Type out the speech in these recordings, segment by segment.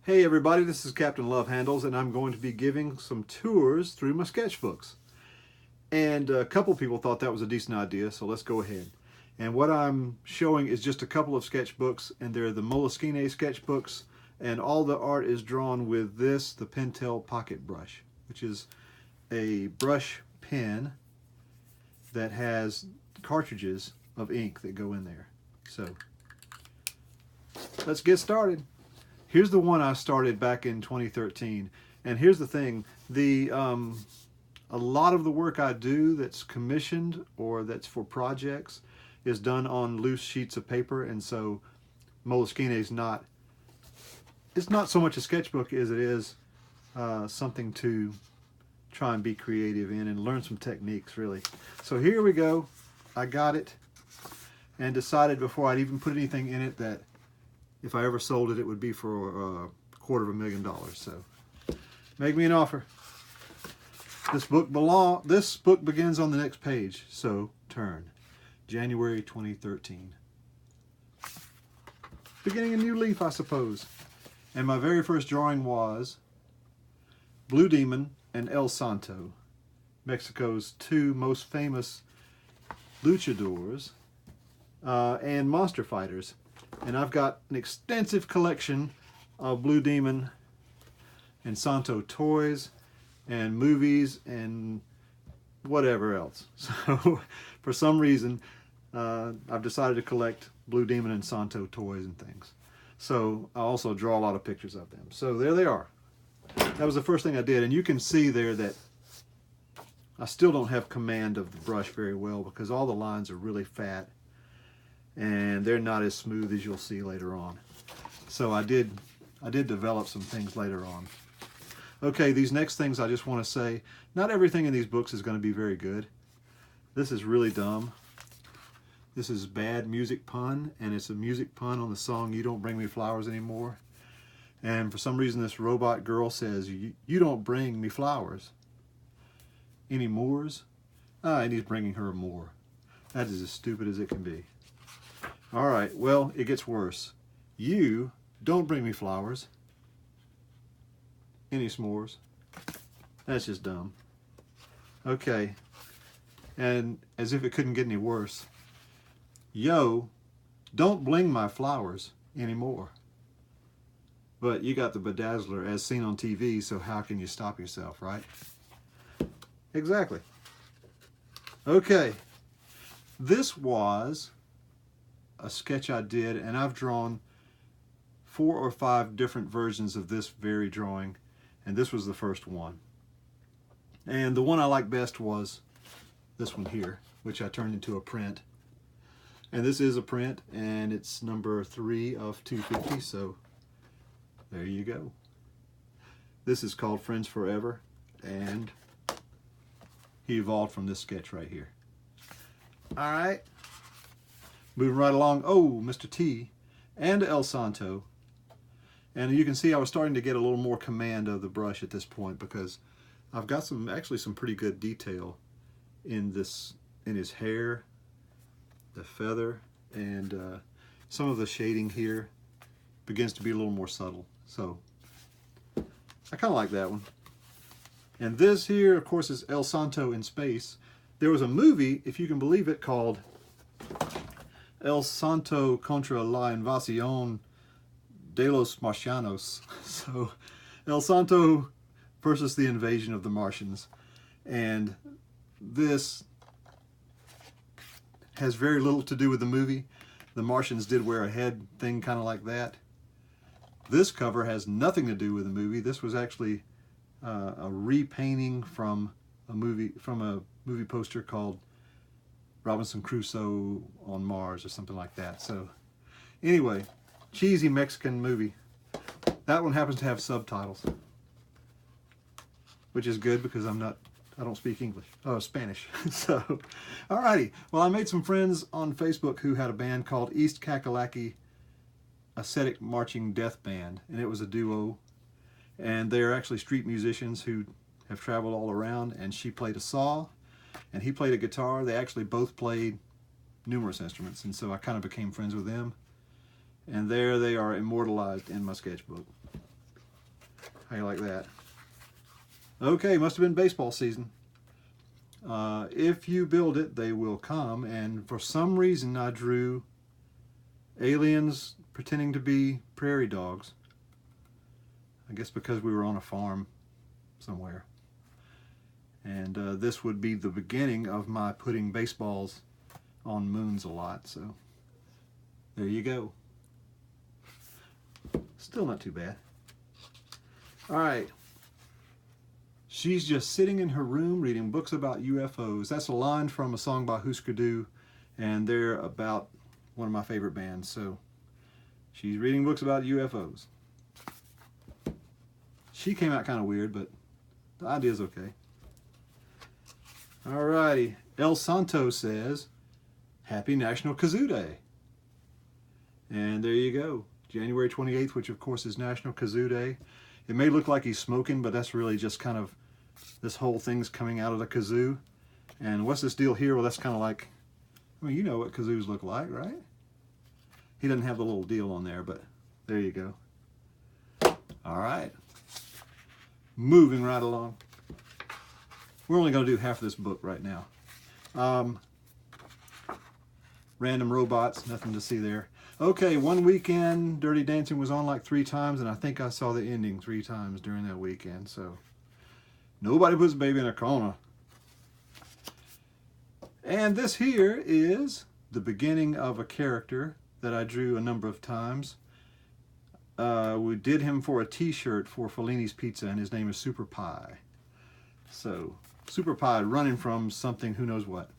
Hey everybody, this is Captain Lovehandles, and I'm going to be giving some tours through my sketchbooks. And a couple people thought that was a decent idea, so let's go ahead. And what I'm showing is just a couple of sketchbooks, and they're the Moleskine sketchbooks, and all the art is drawn with this, the Pentel Pocket Brush, which is a brush pen that has cartridges of ink that go in there. So, let's get started. Here's the one I started back in 2013, and here's the thing: a lot of the work I do that's commissioned or that's for projects is done on loose sheets of paper, and so Moleskine is not. It's not so much a sketchbook as it is something to try and be creative in and learn some techniques, really. So here we go. I got it, and decided before I'd even put anything in it that if I ever sold it, it would be for $250,000. So, make me an offer. This book begins on the next page. So, turn. January 2013. Beginning a new leaf, I suppose. And my very first drawing was Blue Demon and El Santo, Mexico's two most famous luchadors and monster fighters. And I've got an extensive collection of Blue Demon and Santo toys and movies and whatever else. So for some reason, I've decided to collect Blue Demon and Santo toys and things. So I also draw a lot of pictures of them. So there they are. That was the first thing I did. And you can see there that I still don't have command of the brush very well because all the lines are really fat and they're not as smooth as you'll see later on. So I did develop some things later on. Okay, these next things I just want to say, not everything in these books is going to be very good. This is really dumb. This is Bad Music Pun, and it's a music pun on the song You Don't Bring Me Flowers Anymore. And for some reason this robot girl says, you don't bring me flowers anymore. And he's bringing her more. That is as stupid as it can be. All right, well, it gets worse. You don't bring me flowers. Any s'mores. That's just dumb. Okay, and as if it couldn't get any worse. Yo, don't bling my flowers anymore. But you got the bedazzler as seen on TV, so how can you stop yourself, right? Exactly. Okay, this was a sketch I did, and I've drawn 4 or 5 different versions of this very drawing, and this was the first one. And the one I liked best was this one here, which I turned into a print. And this is a print, and it's number 3 of 250, so there you go. This is called Friends Forever, and he evolved from this sketch right here. All right. Moving right along, oh, Mr. T and El Santo. And you can see I was starting to get a little more command of the brush at this point because I've got actually some pretty good detail in his hair, the feather, and some of the shading here begins to be a little more subtle. So I kind of like that one. And this here, of course, is El Santo in space. There was a movie, if you can believe it, called El Santo contra la invasión de los Marcianos. So, El Santo versus the invasion of the Martians. And this has very little to do with the movie. The Martians did wear a head thing kind of like that. This cover has nothing to do with the movie. This was actually a repainting from a movie poster called Robinson Crusoe on Mars or something like that. So anyway, cheesy Mexican movie. That one happens to have subtitles, which is good because I don't speak English. Oh, Spanish. So, alrighty. Well, I made some friends on Facebook who had a band called East Kakalaki Ascetic Marching Death Band, and it was a duo. And they are actually street musicians who have traveled all around, and she played a saw and he played a guitar. They actually both played numerous instruments, and so I kind of became friends with them. And there they are immortalized in my sketchbook. How you like that? Okay, must have been baseball season. If you build it, they will come. And for some reason, I drew aliens pretending to be prairie dogs. I guess because we were on a farm somewhere. And this would be the beginning of my putting baseballs on moons a lot. So there you go. Still not too bad. All right. She's just sitting in her room reading books about UFOs. That's a line from a song by Husker Du, and they're about one of my favorite bands. So she's reading books about UFOs. She came out kind of weird, but the idea's okay. Alrighty. El Santo says, Happy National Kazoo Day. And there you go. January 28th, which of course is National Kazoo Day. It may look like he's smoking, but that's really just kind of, this whole thing's coming out of the kazoo. And what's this deal here? Well, that's kind of like, I mean, you know what kazoos look like, right? He doesn't have the little deal on there, but there you go. All right. Moving right along. We're only going to do half of this book right now. Random robots, nothing to see there. Okay, one weekend, Dirty Dancing was on like 3 times, and I think I saw the ending 3 times during that weekend, so nobody puts baby in a corner. And this here is the beginning of a character that I drew a number of times. We did him for a t-shirt for Fellini's Pizza, and his name is Super Pie. So, Super Pie running from something, who knows what.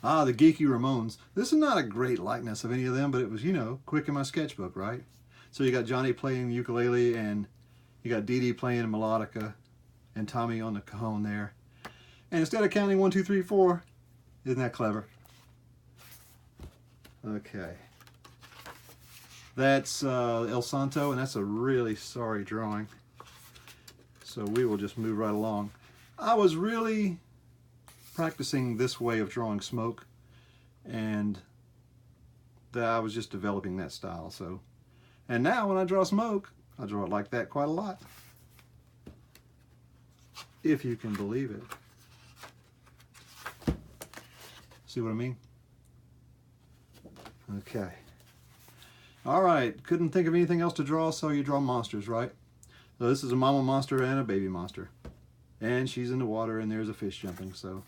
Ah, the Geeky Ramones. This is not a great likeness of any of them, but it was, you know, quick in my sketchbook, right? So you got Johnny playing the ukulele, and you got Dee Dee playing melodica, and Tommy on the cajon there. And instead of counting 1, 2, 3, 4, isn't that clever? Okay. That's El Santo, and that's a really sorry drawing. So we will just move right along. I was really practicing this way of drawing smoke, and I was just developing that style. So, and now when I draw smoke, I draw it like that quite a lot, if you can believe it. See what I mean? Okay. All right, couldn't think of anything else to draw, so you draw monsters, right? So this is a mama monster and a baby monster. And she's in the water, and there's a fish jumping, so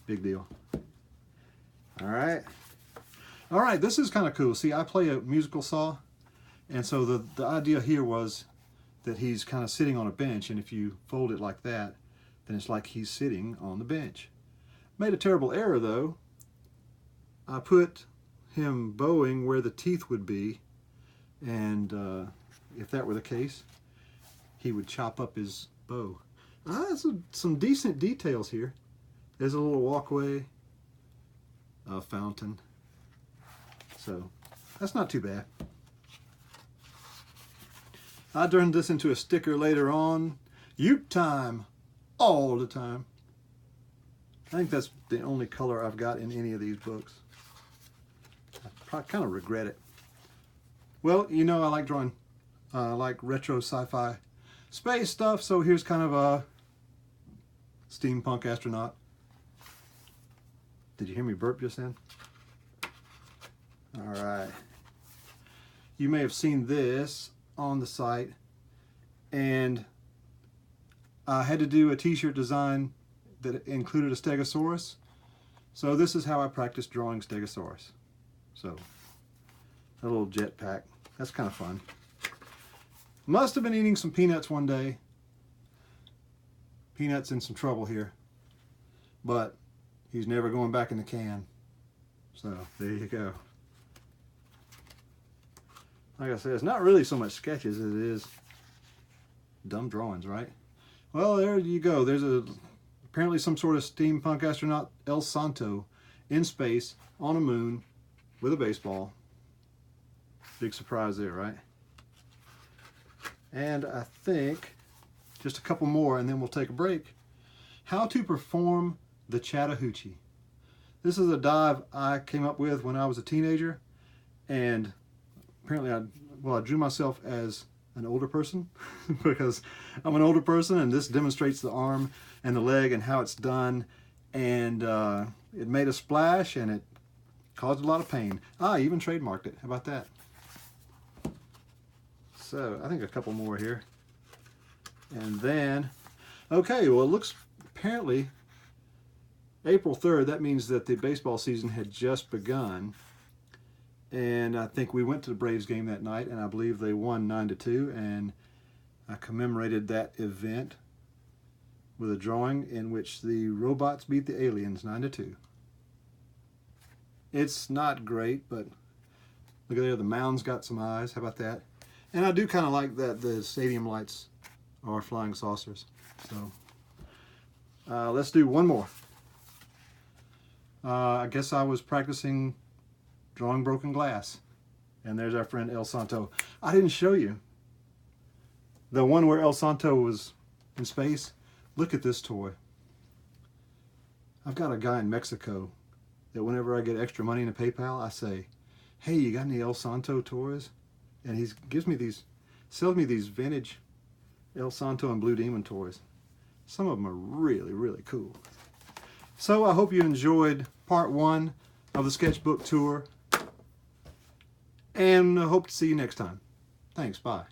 big deal. All right. All right, this is kind of cool. See, I play a musical saw, and so the idea here was that he's kind of sitting on a bench, and if you fold it like that, then it's like he's sitting on the bench. Made a terrible error, though. I put him bowing where the teeth would be, and if that were the case, he would chop up his bow. Some decent details here. There's a little walkway, a fountain, so that's not too bad. I turned this into a sticker later on. Ute time, all the time. I think that's the only color I've got in any of these books. I kind of regret it. Well, you know, I like drawing like retro sci-fi space stuff, so here's kind of a steampunk astronaut. Did you hear me burp just then? All right. You may have seen this on the site, and I had to do a t-shirt design that included a stegosaurus. So this is how I practiced drawing stegosaurus. So a little jetpack. That's kind of fun. Must have been eating some peanuts one day. Peanuts in some trouble here. But he's never going back in the can. So there you go. Like I said, it's not really so much sketches as it is dumb drawings, right? Well, there you go. There's apparently some sort of steampunk astronaut, El Santo, in space on a moon with a baseball. Big surprise there, right? And I think just a couple more and then we'll take a break. How to perform the Chattahoochee. This is a dive I came up with when I was a teenager, and apparently well, I drew myself as an older person because I'm an older person, and this demonstrates the arm and the leg and how it's done. And it made a splash, and it caused a lot of pain. I even trademarked it. How about that? So I think a couple more here. And then, okay, well, it looks apparently April 3rd. That means that the baseball season had just begun. And I think we went to the Braves game that night, and I believe they won 9-2, and I commemorated that event with a drawing in which the robots beat the aliens 9-2. It's not great, but look at there, the mound's got some eyes. How about that? And I do kind of like that the stadium lights are flying saucers. So let's do one more. I guess I was practicing drawing broken glass. And there's our friend El Santo. I didn't show you the one where El Santo was in space. Look at this toy. I've got a guy in Mexico that whenever I get extra money in a PayPal, I say, hey, you got any El Santo toys? And he gives me these, sells me these vintage El Santo and Blue Demon toys. Some of them are really, really cool. So I hope you enjoyed part 1 of the sketchbook tour, and I hope to see you next time. Thanks, bye.